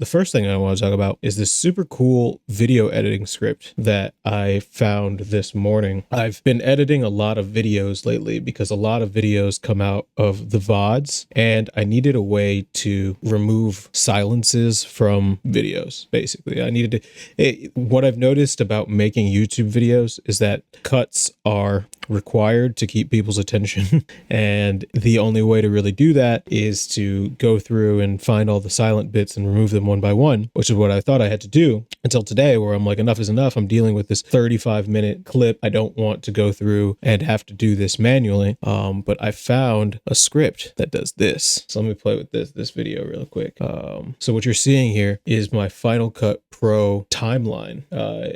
the first thing I want to talk about is this super cool video editing script that I found this morning. I've been editing a lot of videos lately because a lot of videos come out of the VODs, and I needed a way to remove silences from videos. Basically, I needed to. What I've noticed about making YouTube videos is that cuts are required to keep people's attention, and the only way to really do that is to go through and find all the silent bits and remove them one by one, which is what I thought I had to do until today, where I'm like, enough is enough. I'm dealing with this 35-minute clip. I don't want to go through and have to do this manually. But I found a script that does this. So let me play with this video real quick. So what you're seeing here is my Final Cut Pro timeline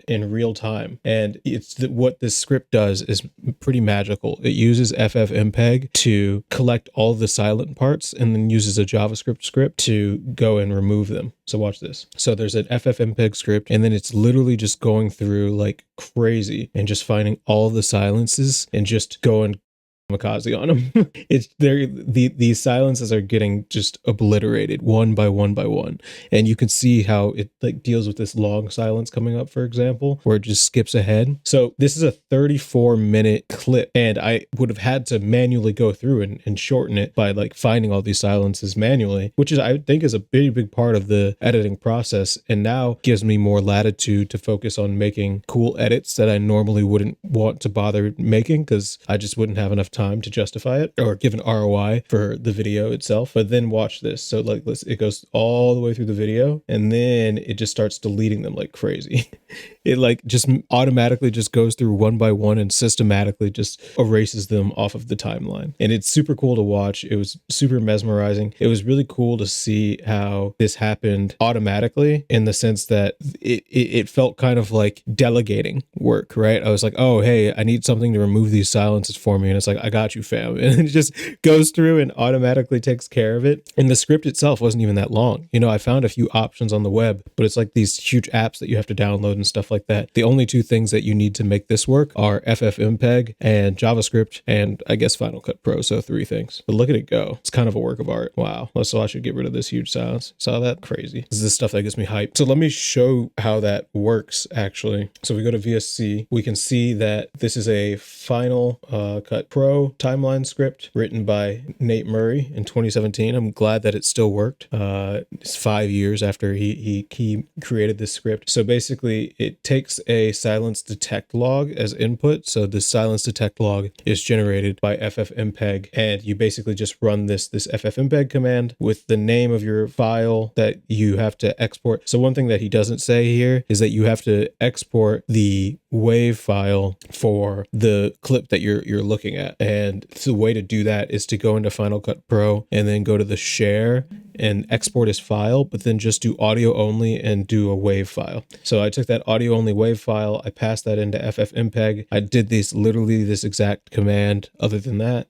in real time. And it's what this script does is pretty magical. It uses FFmpeg to collect all the silent parts and then uses a JavaScript script to go and remove them. So watch this. So there's an FFmpeg script, and then it's literally just going through like crazy and just finding all the silences and just going kamikaze on them. It's there. These silences are getting just obliterated one by one by one, and you can see how it like deals with this long silence coming up, for example, where it just skips ahead. So this is a 34-minute clip, and I would have had to manually go through and shorten it by like finding all these silences manually, which is I think is a big part of the editing process, and now gives me more latitude to focus on making cool edits that I normally wouldn't want to bother making because I just wouldn't have enough time to justify it or give an ROI for the video itself. But then watch this. So like it goes all the way through the video, and then it just starts deleting them like crazy. It like just automatically just goes through one by one and systematically just erases them off of the timeline. And it's super cool to watch. It was super mesmerizing. It was really cool to see how this happened automatically, in the sense that it felt kind of like delegating work, right? I was like, oh, hey, I need something to remove these silences for me. And it's like, I got you, fam. And it just goes through and automatically takes care of it. And the script itself wasn't even that long. You know, I found a few options on the web, but it's like these huge apps that you have to download and stuff like that. The only two things that you need to make this work are FFmpeg and JavaScript, and I guess Final Cut Pro. So 3 things. But look at it go. It's kind of a work of art. Wow. So I should get rid of this huge silence. Saw that? Crazy. This is the stuff that gets me hyped. So let me show how that works actually. So we go to VSC. We can see that this is a Final Cut Pro timeline script written by Nate Murray in 2017. I'm glad that it still worked. It's 5 years after he created this script. So basically it takes a silence detect log as input. So the silence detect log is generated by FFmpeg, and you basically just run this FFmpeg command with the name of your file that you have to export. So one thing that he doesn't say here is that you have to export the WAV file for the clip that you're looking at. And the way to do that is to go into Final Cut Pro and then go to the share and export as file, but then just do audio only and do a WAV file. So I took that audio only WAV file, I passed that into FFmpeg. I did literally this exact command. Other than that,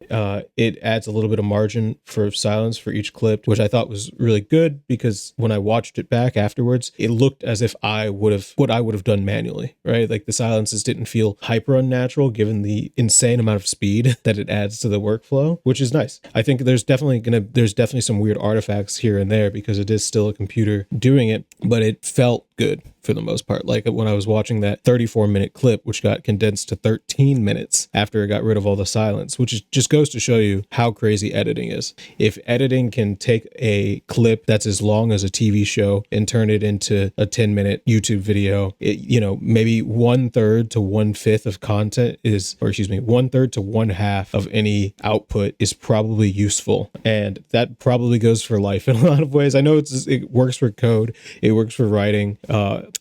it adds a little bit of margin for silence for each clip, which I thought was really good, because when I watched it back afterwards, it looked as if I would have done manually, right? Like the silences didn't feel hyper unnatural given the insane amount of speed that it adds to the workflow, which is nice. I think there's definitely some weird artifacts here and there because it is still a computer doing it, but it felt good for the most part. Like when I was watching that 34-minute clip, which got condensed to 13 minutes after it got rid of all the silence, just goes to show you how crazy editing is. If editing can take a clip that's as long as a TV show and turn it into a 10-minute YouTube video, maybe 1/3 to 1/5 of content is, or excuse me, 1/3 to 1/2 of any output is probably useful. And that probably goes for life in a lot of ways. I know it works for code. It works for writing.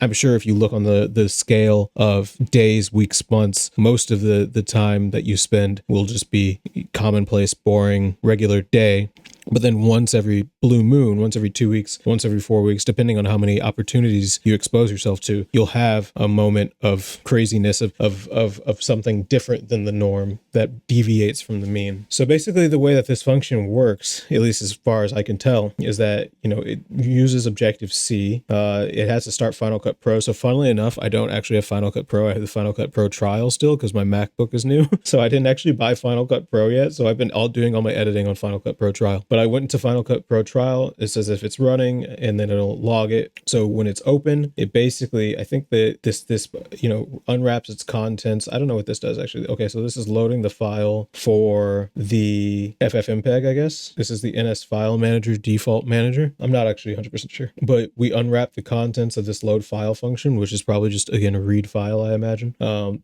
I'm sure if you look on the scale of days, weeks, months, most of the time that you spend will just be commonplace, boring, regular day. But then once every blue moon, once every 2 weeks, once every 4 weeks, depending on how many opportunities you expose yourself to, you'll have a moment of craziness, of something different than the norm that deviates from the mean. So basically the way that this function works, at least as far as I can tell, is that, it uses Objective-C. It has to start Final Cut Pro. So funnily enough, I don't actually have Final Cut Pro. I have the Final Cut Pro trial still because my MacBook is new. So I didn't actually buy Final Cut Pro yet. So I've been doing all my editing on Final Cut Pro trial. but I went into Final Cut Pro Trial. It says if it's running, and then it'll log it. So when it's open, it basically, I think that this unwraps its contents. I don't know what this does actually. Okay, so this is loading the file for the FFmpeg, I guess. This is the NS file manager, default manager. I'm not actually 100% sure, but we unwrap the contents of this load file function, which is probably just, again, a read file, I imagine.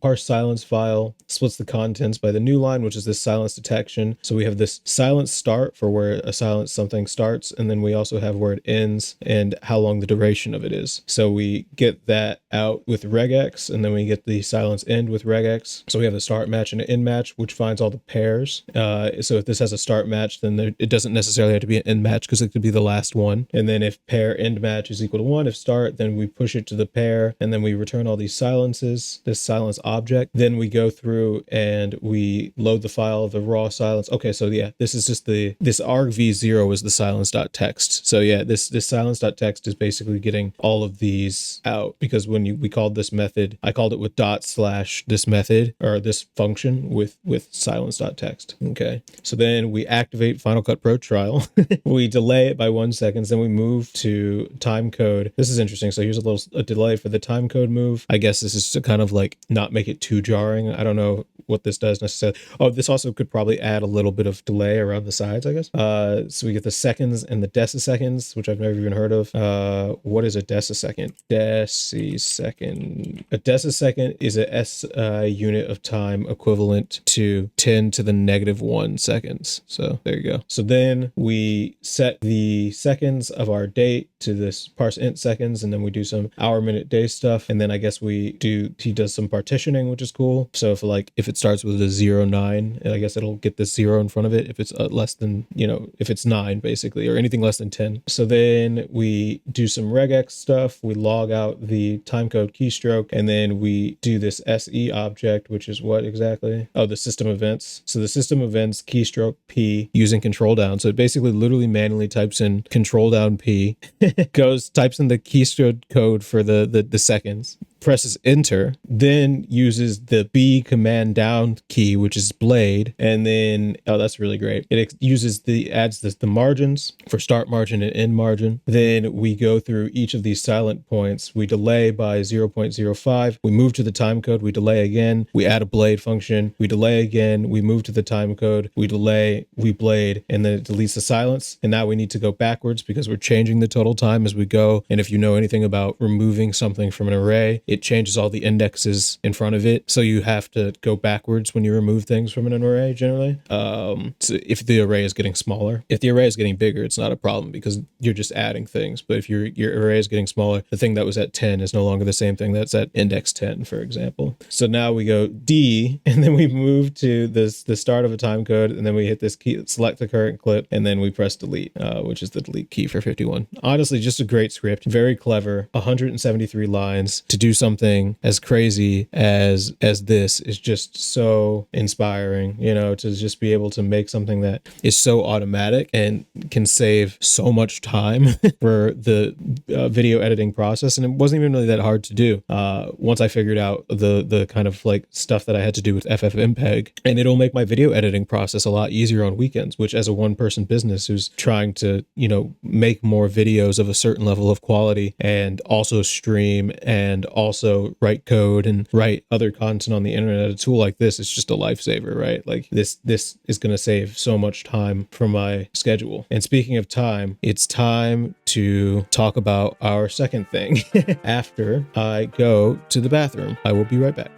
Parse silence file splits the contents by the new line, which is this silence detection. So we have this silence start for where a silence something starts, and then we also have where it ends and how long the duration of it is. So we get that out with regex, and then we get the silence end with regex. So we have the start match and an end match, which finds all the pairs. So if this has a start match, then it doesn't necessarily have to be an end match because it could be the last one. And then if pair end match is equal to 1, if start, then we push it to the pair, and then we return all these silences, this silence object. Then we go through and we load the file of the raw silence. Okay, so yeah, this is just this argv0 is the silence.txt. So yeah, this silence.txt is basically getting all of these out, because when we called this method, I called it with / this method or this function with silence.txt. Okay, so then we activate Final Cut Pro Trial. We delay it by 1 second, then we move to time code. This is interesting. So here's a delay for the time code move. I guess this is to kind of like not make it too jarring. I don't know what this does necessarily. Oh, this also could probably add a little bit of delay around the sides, I guess. So we get the seconds and the deciseconds, which I've never even heard of. What is a decisecond? Decisecond. A decisecond is a SI unit of time equivalent to 10 to the -1 seconds. So there you go. So then we set the seconds of our date to this parse int seconds, and then we do some hour, minute, day stuff. And then I guess he does some partitioning, which is cool. So if it starts with a 0, 9, and I guess it'll get this 0 in front of it if it's less than, if it's 9 basically, or anything less than 10. So then we do some regex stuff. We log out the timecode keystroke, and then we do this SE object, which is what exactly? Oh, the system events. So the system events keystroke P using control down. So it basically literally manually types in control down P, types in the keystroke code for the seconds, presses enter, then uses the B command down key, which is blade, and then that's really great. It adds the margins for start margin and end margin. Then we go through each of these silent points. We delay by 0.05. We move to the time code. We delay again. We add a blade function. We delay again. We move to the time code. We delay. We blade, and then it deletes the silence. And now we need to go backwards because we're changing the total time as we go. And if you know anything about removing something from an array, it changes all the indexes in front of it. So you have to go backwards when you remove things from an array generally. So if the array is getting smaller, if the array is getting bigger, it's not a problem because you're just adding things. But if your array is getting smaller, the thing that was at 10 is no longer the same thing that's at index 10, for example. So now we go D, and then we move to the start of a time code, and then we hit this key, select the current clip, and then we press delete, which is the delete key for 51. Honestly, just a great script, very clever. 173 lines to do something as crazy as this is just so inspiring, to just be able to make something that is so automatic and can save so much time for the video editing process. And it wasn't even really that hard to do once I figured out the kind of like stuff that I had to do with FFmpeg, and it'll make my video editing process a lot easier on weekends, which as a one-person business who's trying to, make more videos of a certain level of quality and also stream and also write code and write other content on the internet, a tool like this is just a lifesaver, right? Like this is going to save so much time from my schedule. And speaking of time, it's time to talk about our second thing after I go to the bathroom. I will be right back.